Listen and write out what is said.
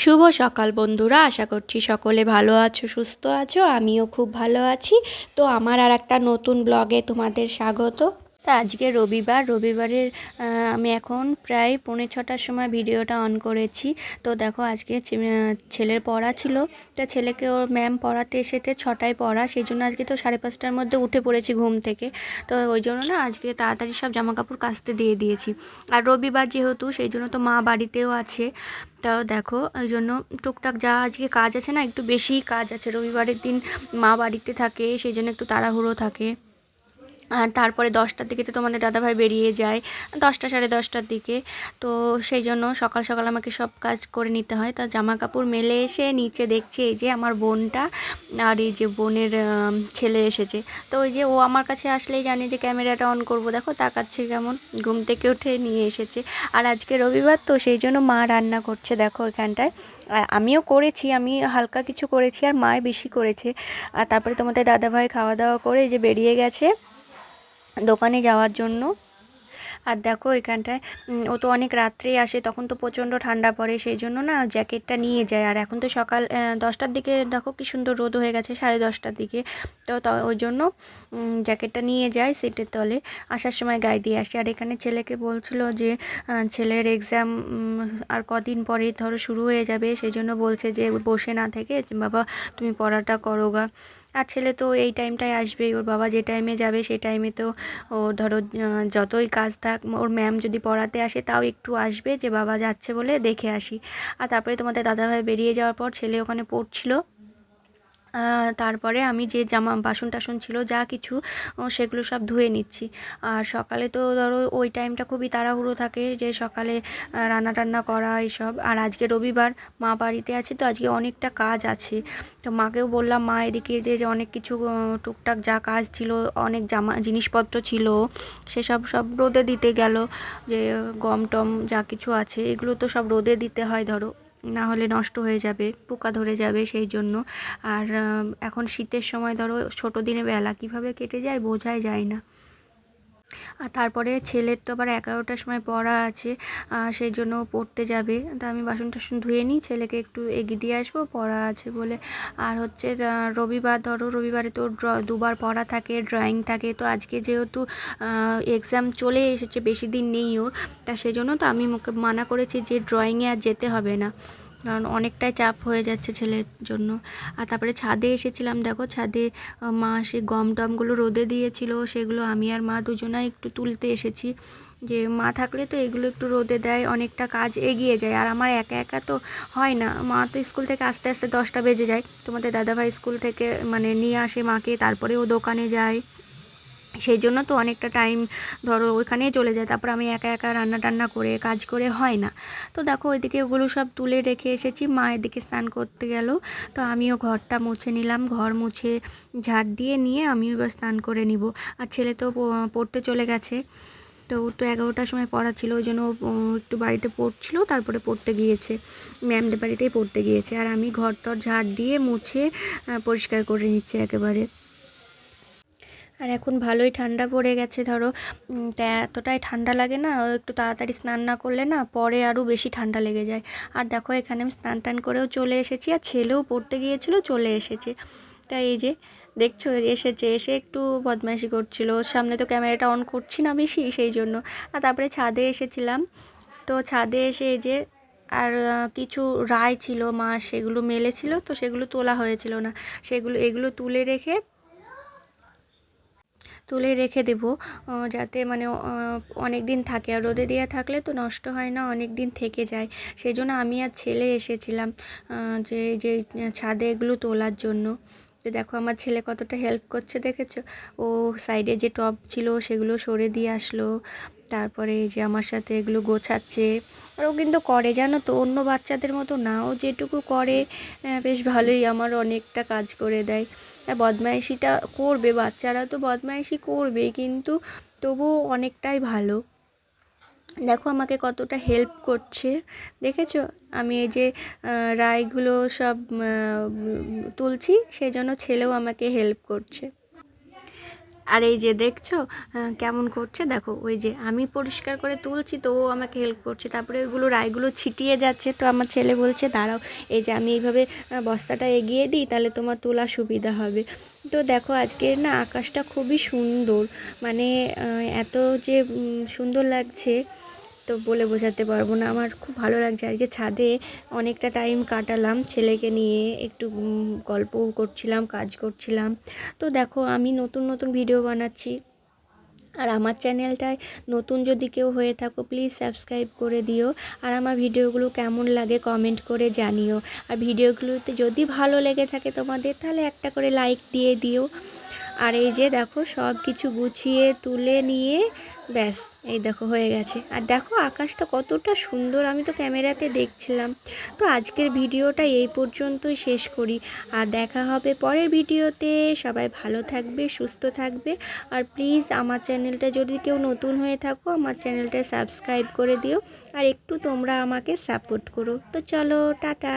শুভ সকাল বন্ধুরা, আশা করছি সকলে ভালো আছো, সুস্থ আছো। আমিও খুব ভালো আছি। তো আমার আর একটা নতুন ব্লগে তোমাদের স্বাগত। তা আজকে রবিবারের আমি এখন প্রায় 6:45 সময় ভিডিওটা অন করেছি। তো দেখো আজকে ছেলের পড়া ছিল, তা ছেলেকে ওর ম্যাম পড়াতে এসেছে 6টায় পড়া, সেই জন্য আজকে তো 5:30টার মধ্যে উঠে পড়েছি ঘুম থেকে। তো ওই জন্য না আজকে তাড়াতাড়ি সব জামাকাপড় কাচতে দিয়ে দিয়েছি। আর রবিবার যেহেতু, সেই জন্য তো মা বাড়িতেও আছে। তাও দেখো ওই জন্য টুকটাক যা আজকে কাজ আছে না, একটু বেশিই কাজ আছে। রবিবারের দিন মা বাড়িতে থাকে, সেই জন্য একটু তাড়াহুড়ো থাকে। আর তারপরে 10টার দিকে তো তোমাদের দাদাভাই বেরিয়ে যায়, 10টা 10:30টার দিকে। তো সেই জন্য সকাল সকাল আমাকে সব কাজ করে নিতে হয়। তা জামা কাপড় মেলে এসে নিচে দেখছি এই যে আমার বোনটা আর এই যে বোনের ছেলে এসেছে। তো ওই যে ও আমার কাছে আসলেই জানে যে ক্যামেরাটা অন করব। দেখো তাকাচ্ছে কেমন, ঘুম থেকে উঠে নিয়ে এসেছে। আর আজকে রবিবার তো সেই জন্য মা রান্না করছে দেখো এখানটায়। আর আমিও করেছি, আমি হালকা কিছু করেছি আর মায় বেশি করেছে। আর তারপরে তোমাদের দাদাভাই খাওয়া দাওয়া করে এই যে বেরিয়ে গেছে দোকানে যাওয়ার জন্য। আর দেখো এখানটায় ও তো অনেক রাত্রেই আসে, তখন তো প্রচণ্ড ঠান্ডা পড়ে, সেই জন্য না জ্যাকেটটা নিয়ে যায়। আর এখন তো সকাল 10টার দিকে দেখো কি সুন্দর রোদ হয়ে গেছে, 10:30টার দিকে। তো ওই জন্য জ্যাকেটটা নিয়ে যায় সিটের তলে, আসার সময় গায়ে দিয়ে আসে। আর এখানে ছেলেকে বলছিল যে ছেলের এক্সাম আর কদিন পরে ধরো শুরু হয়ে যাবে, সেই জন্য বলছে যে বসে না থেকে বাবা তুমি পড়াটা করো গা। আর ছেলে তো এই টাইমটায় আসবেই, ওর বাবা যে টাইমে যাবে সেই টাইমে তো ও ধরো যতই কাজ থাক, ওর ম্যাম যদি পড়াতে আসে তাও একটু আসবে যে বাবা যাচ্ছে বলে দেখে আসি। আর তারপরে তোমাদের দাদাভাই বেরিয়ে যাওয়ার পর ছেলে ওখানে পড়ছিল। তারপরে আমি যে বাসন টাসন ছিল যা কিছু সেগুলো সব ধুয়ে নিচ্ছি। আর সকালে তো ধরো ওই টাইমটা খুবই তাড়াহুড়ো থাকে, যে সকালে রান্না টান্না করা এইসব। আর আজকে রবিবার, মা বাড়িতে আছে, তো আজকে অনেকটা কাজ আছে। তো মাকেও বললাম, মা এদিকে যে অনেক কিছু টুকটাক যা কাজ ছিল, অনেক জিনিসপত্র ছিল, সেসব সব রোদে দিতে গেল। যে গম টম যা কিছু আছে এগুলো তো সব রোদে দিতে হয় ধরো, না হলে নষ্ট হয়ে যাবে, পোকা ধরে যাবে, সেই জন্য। আর এখন শীতের সময় ধরো ছোটো দিনে বেলা কীভাবে কেটে যায় বোঝাই যায় না। আর তারপরে ছেলের তো আবার 11টার সময় পড়া আছে, সেই জন্য পড়তে যাবে। তা আমি বাসন টাসন ধুয়ে নিই, ছেলেকে একটু এগিয়ে দিয়ে আসবো, পড়া আছে বলে। আর হচ্ছে রবিবার, ধরো রবিবারে তো দুবার পড়া থাকে, ড্রয়িং থাকে। তো আজকে যেহেতু এক্সাম চলে এসেছে, বেশি দিন নেই ওর, তা সেই জন্য তো আমি মুখে মানা করেছি যে ড্রয়িংয়ে আর যেতে হবে না, কারণ অনেকটাই চাপ হয়ে যাচ্ছে ছেলের জন্য। আর তারপরে ছাদে এসেছিলাম, দেখো ছাদে মা সে গম টমগুলো রোদে দিয়েছিল, সেগুলো আমি আর মা দুজনাই একটু তুলতে এসেছি। যে মা থাকলে তো এগুলো একটু রোদে দেয়, অনেকটা কাজ এগিয়ে যায়। আর আমার একা একা তো হয় না, মা তো স্কুল থেকে আস্তে আস্তে 10টা বেজে যায়। তোমাদের দাদাভাই স্কুল থেকে মানে নিয়ে আসে মাকে, তারপরে ও দোকানে যায়, সেই জন্য তো অনেকটা টাইম ধরো ওইখানেই চলে যায়। তারপর আমি একা একা রান্না টান্না করে কাজ করে হয় না। তো দেখো ওইদিকে ওগুলো সব তুলে রেখে এসেছি, মা এদিকে স্নান করতে গেল। তো আমিও ঘরটা মুছে নিলাম, ঘর মুছে ঝাড় দিয়ে নিয়ে আমিও এবার স্নান করে নিব। আর ছেলে তো পড়তে চলে গেছে। তো ওর তো 11টার সময় পড়া ছিল, ওই জন্য একটু বাড়িতে পড়ছিল, তারপরে পড়তে গিয়েছে, ম্যামদের বাড়িতেই পড়তে গিয়েছে। আর আমি ঘর টর ঝাড় দিয়ে মুছে পরিষ্কার করে নিচ্ছি একেবারে। আর এখন ভালোই ঠান্ডা পড়ে গেছে ধরো, তা এতটাই ঠান্ডা লাগে না, একটু তাড়াতাড়ি স্নান না করলে না পরে আরও বেশি ঠান্ডা লেগে যায়। আর দেখো এখানে আমি স্নান টান করেও চলে এসেছি, আর ছেলেও পড়তে গিয়েছিল, চলে এসেছে। তাই এই যে দেখছো এসেছে, এসে একটু বদমাইশি করছিল, ওর সামনে তো ক্যামেরাটা অন করছি না বেশি, সেই জন্য। আর তারপরে ছাদে এসেছিলাম, তো ছাদে এসে এই যে আর কিছু রায় ছিল মা সেগুলো মেলেছিল, তো সেগুলো তোলা হয়েছিল না, এগুলো তুলে রেখে দেবো, যাতে মানে অনেক দিন থাকে। আর রোদে দেওয়া থাকলে তো নষ্ট হয় না, অনেক দিন থেকে যায়। সেই জন্য আমি আর ছেলে এসেছিলাম যে ছাদে এগুলো তোলার জন্য। তো দেখো আমার ছেলে কতটা হেল্প করছে দেখেছো, ও সাইডে যে টব ছিল সেগুলো সরে দিয়ে আসলো, তারপরে এই যে আমার সাথে এগুলো গোছাচ্ছে। আর ও কিন্তু করে জানো তো, অন্য বাচ্চাদের মতো না, ও যেটুকু করে বেশ ভালোই আমার অনেকটা কাজ করে দেয়। আর বদমাইশিটা করবে, বাচ্চারা তো বদমাইশি করবে, কিন্তু তবুও অনেকটাই ভালো। দেখো আমাকে কতটা হেল্প করছে দেখেছো। আমি এই যে রাইগুলো সব তুলছি, সেই জন্য ছেলেও আমাকে হেল্প করছে। আর এই যে দেখছো কেমন করছে, দেখো ওই যে আমি পরিষ্কার করে তুলছি তো ও আমাকে হেল্প করছে, তারপরে ওইগুলো রাইগুলো ছিটিয়ে যাচ্ছে, তো আমার ছেলে বলছে দাঁড়াও, এই যে আমি এইভাবে বস্তাটা এগিয়ে দিই তাহলে তোমার তোলা সুবিধা হবে। তো দেখো আজকে না আকাশটা খুবই সুন্দর, মানে এত যে সুন্দর লাগছে তো বলে বোঝাতে পারবো না। আমার খুব ভালো লাগছে আজকে ছাদে অনেকটা টাইম কাটালাম ছেলেকে নিয়ে, একটু গল্পও করছিলাম, কাজ করছিলাম। তো দেখো আমি নতুন নতুন ভিডিও বানাচ্ছি, আর আমার চ্যানেলটায় নতুন যদি কেউ হয়ে থাকো প্লিজ সাবস্ক্রাইব করে দিও। আর আমার ভিডিওগুলো কেমন লাগে কমেন্ট করে জানিও। আর ভিডিওগুলোতে যদি ভালো লেগে থাকে তোমাদের তাহলে একটা করে লাইক দিয়ে দিও। আর এই যে দেখো সব কিছু গুছিয়ে তুলে নিয়ে ব্যাস এই দেখো হয়ে গেছে। আর দেখো আকাশটা কতটা সুন্দর, আমি তো ক্যামেরাতে দেখছিলাম। তো আজকের ভিডিওটা এই পর্যন্তই শেষ করি, আর দেখা হবে পরের ভিডিওতে। সবাই ভালো থাকবে, সুস্থ থাকবে। আর প্লিজ আমার চ্যানেলটা যদি কেউ নতুন হয়ে থাকো আমার চ্যানেলটা সাবস্ক্রাইব করে দিও, আর একটু তোমরা আমাকে সাপোর্ট করো। তো চলো টাটা।